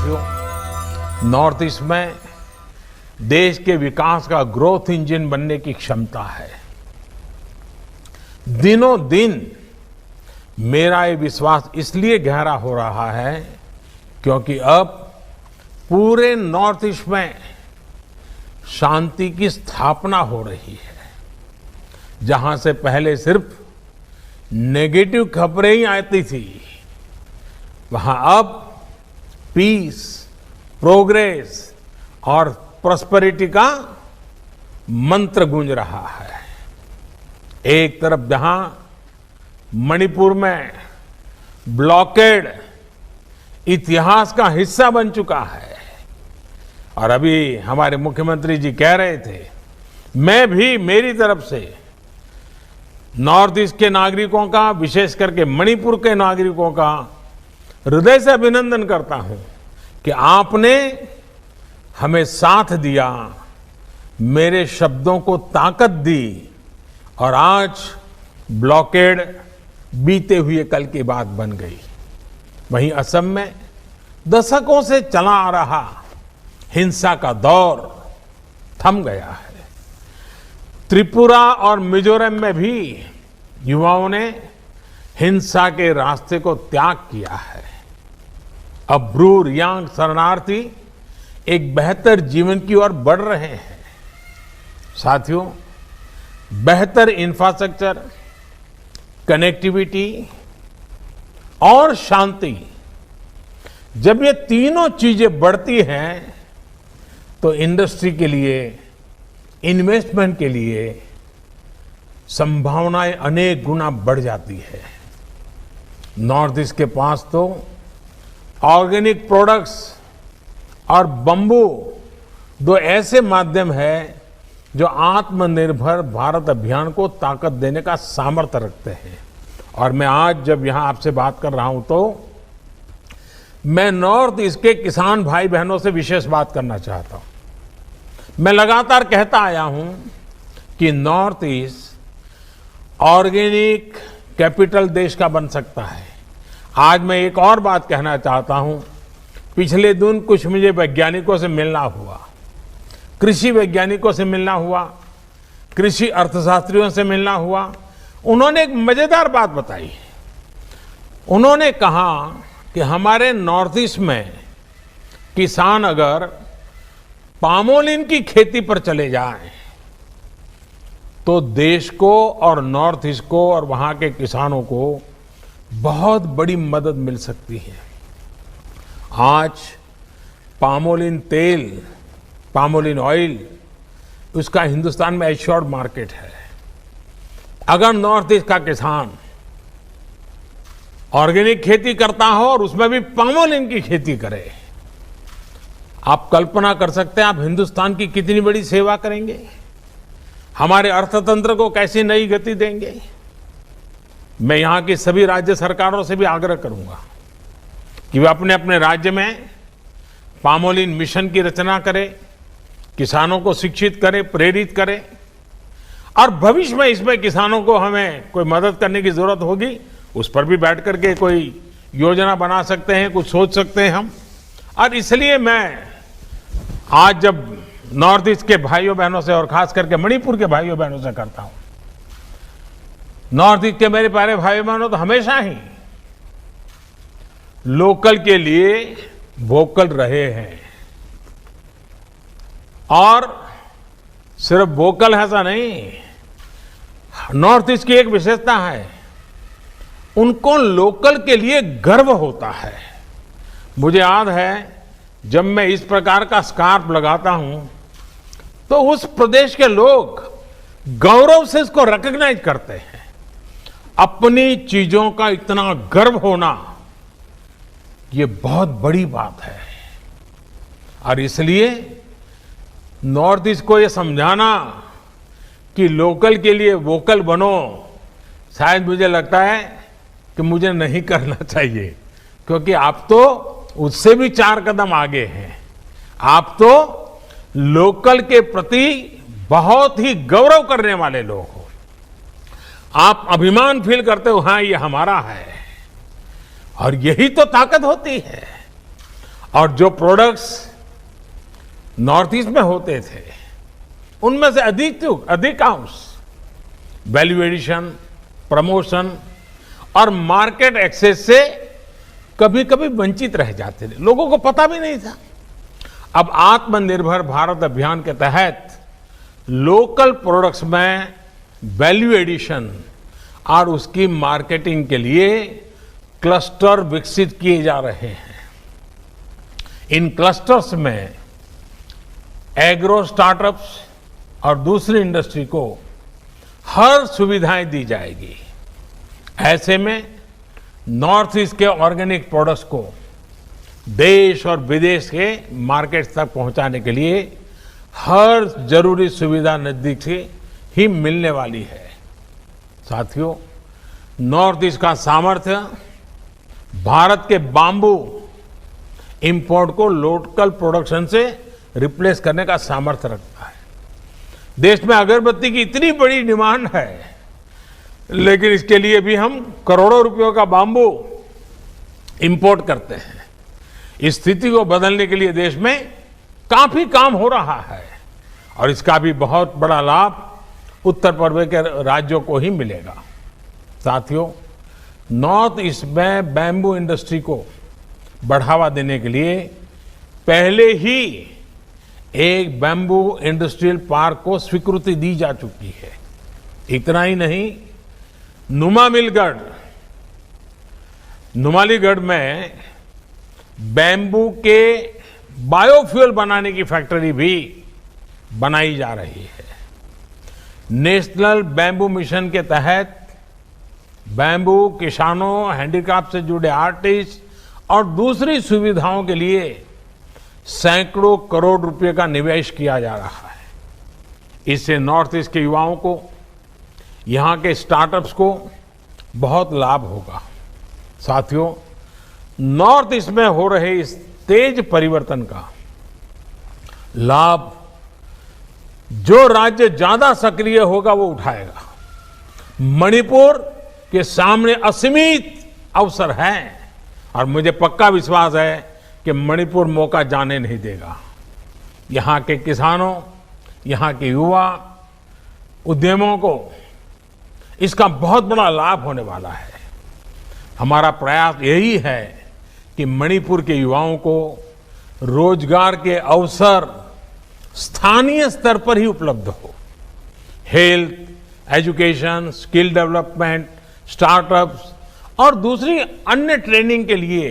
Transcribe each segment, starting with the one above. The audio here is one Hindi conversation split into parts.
साथियों, नॉर्थ ईस्ट में देश के विकास का ग्रोथ इंजन बनने की क्षमता है। दिनों दिन मेरा ये विश्वास इसलिए गहरा हो रहा है क्योंकि अब पूरे नॉर्थ ईस्ट में शांति की स्थापना हो रही है। जहां से पहले सिर्फ नेगेटिव खबरें ही आती थी, वहां अब पीस, प्रोग्रेस और प्रॉस्पेरिटी का मंत्र गूंज रहा है। एक तरफ जहां मणिपुर में ब्लॉकेड इतिहास का हिस्सा बन चुका है, और अभी हमारे मुख्यमंत्री जी कह रहे थे, मैं भी मेरी तरफ से नॉर्थ ईस्ट के नागरिकों का, विशेष करके मणिपुर के नागरिकों का हृदय से अभिनंदन करता हूं कि आपने हमें साथ दिया, मेरे शब्दों को ताकत दी और आज ब्लॉकेड बीते हुए कल की बात बन गई। वहीं असम में दशकों से चला आ रहा हिंसा का दौर थम गया है। त्रिपुरा और मिजोरम में भी युवाओं ने हिंसा के रास्ते को त्याग किया है। अब ब्रू रियांग शरणार्थी एक बेहतर जीवन की ओर बढ़ रहे हैं। साथियों, बेहतर इंफ्रास्ट्रक्चर, कनेक्टिविटी और शांति, जब ये तीनों चीजें बढ़ती हैं तो इंडस्ट्री के लिए, इन्वेस्टमेंट के लिए संभावनाएं अनेक गुना बढ़ जाती है। नॉर्थ ईस्ट के पास तो ऑर्गेनिक प्रोडक्ट्स और बंबू दो ऐसे माध्यम है जो आत्मनिर्भर भारत अभियान को ताकत देने का सामर्थ्य रखते हैं। और मैं आज जब यहां आपसे बात कर रहा हूं तो मैं नॉर्थ ईस्ट के किसान भाई बहनों से विशेष बात करना चाहता हूं। मैं लगातार कहता आया हूं कि नॉर्थ ईस्ट ऑर्गेनिक कैपिटल देश का बन सकता है। आज मैं एक और बात कहना चाहता हूं। पिछले दिन कुछ मुझे वैज्ञानिकों से मिलना हुआ, कृषि वैज्ञानिकों से मिलना हुआ, कृषि अर्थशास्त्रियों से मिलना हुआ। उन्होंने एक मजेदार बात बताई। उन्होंने कहा कि हमारे नॉर्थ ईस्ट में किसान अगर पामोलिन की खेती पर चले जाएं तो देश को और नॉर्थ ईस्ट को और वहां के किसानों को बहुत बड़ी मदद मिल सकती है। आज पामोलिन तेल, पामोलिन ऑयल, उसका हिंदुस्तान में एश्योर्ड मार्केट है। अगर नॉर्थ ईस्ट का किसान ऑर्गेनिक खेती करता हो और उसमें भी पामोलिन की खेती करे, आप कल्पना कर सकते हैं आप हिंदुस्तान की कितनी बड़ी सेवा करेंगे, हमारे अर्थतंत्र को कैसी नई गति देंगे। मैं यहां की सभी राज्य सरकारों से भी आग्रह करूंगा कि वे अपने अपने राज्य में पामोलिन मिशन की रचना करें, किसानों को शिक्षित करें, प्रेरित करें। और भविष्य में इसमें किसानों को हमें कोई मदद करने की जरूरत होगी, उस पर भी बैठ करके कोई योजना बना सकते हैं, कुछ सोच सकते हैं हम। और इसलिए मैं आज जब नॉर्थ ईस्ट के भाइयों बहनों से और खास करके मणिपुर के भाइयों बहनों से करता हूं, नॉर्थ ईस्ट के मेरे प्यारे भाई बहनों तो हमेशा ही लोकल के लिए वोकल रहे हैं। और सिर्फ वोकल ऐसा नहीं, नॉर्थ ईस्ट की एक विशेषता है, उनको लोकल के लिए गर्व होता है। मुझे याद है जब मैं इस प्रकार का स्कार्फ लगाता हूं तो उस प्रदेश के लोग गौरव से इसको रिकॉग्नाइज करते हैं। अपनी चीजों का इतना गर्व होना, ये बहुत बड़ी बात है। और इसलिए नॉर्थ ईस्ट को ये समझाना कि लोकल के लिए वोकल बनो, शायद मुझे लगता है कि मुझे नहीं करना चाहिए, क्योंकि आप तो उससे भी 4 कदम आगे हैं। आप तो लोकल के प्रति बहुत ही गौरव करने वाले लोग हो। आप अभिमान फील करते हो, हाँ ये हमारा है। और यही तो ताकत होती है। और जो प्रोडक्ट्स नॉर्थ ईस्ट में होते थे उनमें से अधिकांश वैल्यू एडिशन, प्रमोशन और मार्केट एक्सेस से कभी कभी वंचित रह जाते थे, लोगों को पता भी नहीं था। अब आत्मनिर्भर भारत अभियान के तहत लोकल प्रोडक्ट्स में वैल्यू एडिशन और उसकी मार्केटिंग के लिए क्लस्टर विकसित किए जा रहे हैं। इन क्लस्टर्स में एग्रो स्टार्टअप्स और दूसरी इंडस्ट्री को हर सुविधाएं दी जाएगी। ऐसे में नॉर्थ ईस्ट के ऑर्गेनिक प्रोडक्ट्स को देश और विदेश के मार्केट्स तक पहुंचाने के लिए हर जरूरी सुविधा नजदीक से ही मिलने वाली है। साथियों, नॉर्थ ईस्ट का सामर्थ्य भारत के बांबू इंपोर्ट को लोकल प्रोडक्शन से रिप्लेस करने का सामर्थ्य रखता है। देश में अगरबत्ती की इतनी बड़ी डिमांड है, लेकिन इसके लिए भी हम करोड़ों रुपयों का बांबू इंपोर्ट करते हैं। इस स्थिति को बदलने के लिए देश में काफी काम हो रहा है और इसका भी बहुत बड़ा लाभ उत्तर पूर्व के राज्यों को ही मिलेगा। साथियों, नॉर्थ ईस्ट में बैम्बू इंडस्ट्री को बढ़ावा देने के लिए पहले ही एक बैम्बू इंडस्ट्रियल पार्क को स्वीकृति दी जा चुकी है। इतना ही नहीं, नुमालीगढ़ में बैम्बू के बायोफ्यूल बनाने की फैक्ट्री भी बनाई जा रही है। नेशनल बैम्बू मिशन के तहत बैम्बू किसानों, हैंडीक्राफ्ट से जुड़े आर्टिस्ट और दूसरी सुविधाओं के लिए सैकड़ों करोड़ रुपए का निवेश किया जा रहा है। इससे नॉर्थ ईस्ट के युवाओं को, यहां के स्टार्टअप्स को बहुत लाभ होगा। साथियों, नॉर्थ ईस्ट में हो रहे इस तेज परिवर्तन का लाभ जो राज्य ज्यादा सक्रिय होगा वो उठाएगा। मणिपुर के सामने असीमित अवसर हैं और मुझे पक्का विश्वास है कि मणिपुर मौका जाने नहीं देगा। यहां के किसानों, यहां के युवा उद्यमों को इसका बहुत बड़ा लाभ होने वाला है। हमारा प्रयास यही है कि मणिपुर के युवाओं को रोजगार के अवसर स्थानीय स्तर पर ही उपलब्ध हो। Health, education, skill development, startups और दूसरी अन्य ट्रेनिंग के लिए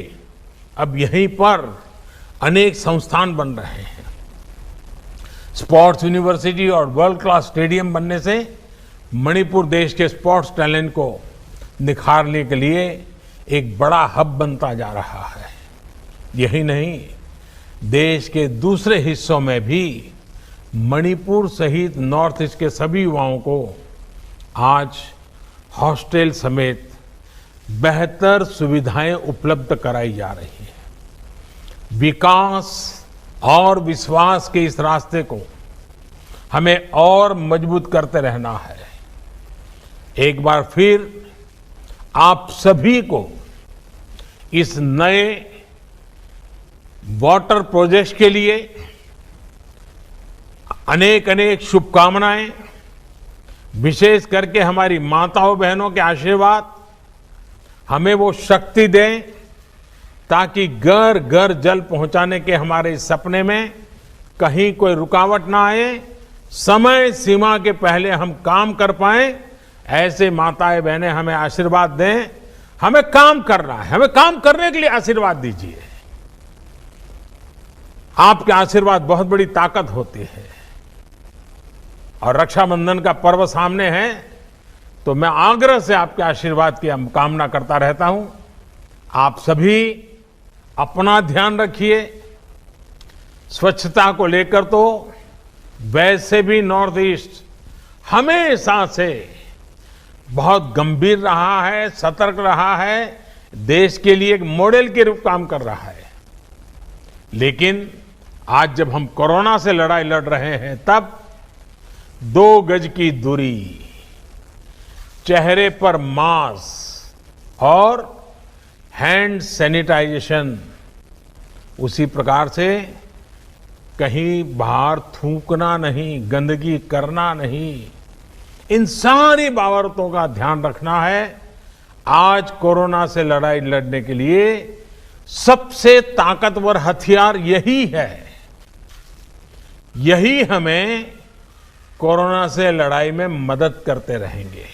अब यहीं पर अनेक संस्थान बन रहे हैं। स्पोर्ट्स यूनिवर्सिटी और वर्ल्ड क्लास स्टेडियम बनने से मणिपुर देश के स्पोर्ट्स टैलेंट को निखारने के लिए एक बड़ा हब बनता जा रहा है। यही नहीं, देश के दूसरे हिस्सों में भी मणिपुर सहित नॉर्थ ईस्ट के सभी युवाओं को आज हॉस्टल समेत बेहतर सुविधाएं उपलब्ध कराई जा रही हैं। विकास और विश्वास के इस रास्ते को हमें और मजबूत करते रहना है। एक बार फिर आप सभी को इस नए वाटर प्रोजेक्ट के लिए अनेक अनेक शुभकामनाएं। विशेष करके हमारी माताओं बहनों के आशीर्वाद हमें वो शक्ति दें ताकि घर घर जल पहुंचाने के हमारे इस सपने में कहीं कोई रुकावट ना आए, समय सीमा के पहले हम काम कर पाएं। ऐसे माताएं बहनें हमें आशीर्वाद दें। हमें काम करना है, हमें काम करने के लिए आशीर्वाद दीजिए। आपके आशीर्वाद बहुत बड़ी ताकत होती है। और रक्षाबंधन का पर्व सामने है तो मैं आग्रह से आपके आशीर्वाद की कामना करता रहता हूं। आप सभी अपना ध्यान रखिए। स्वच्छता को लेकर तो वैसे भी नॉर्थ ईस्ट हमेशा से बहुत गंभीर रहा है, सतर्क रहा है, देश के लिए एक मॉडल के रूप काम कर रहा है। लेकिन आज जब हम कोरोना से लड़ाई लड़ रहे हैं तब 2 गज की दूरी, चेहरे पर मास्क और हैंड सैनिटाइजेशन उसी प्रकार से कहीं बाहर थूकना नहीं, गंदगी करना नहीं, इन सारी बाबतों का ध्यान रखना है। आज कोरोना से लड़ाई लड़ने के लिए सबसे ताकतवर हथियार यही है। यही हमें कोरोना से लड़ाई में मदद करते रहेंगे।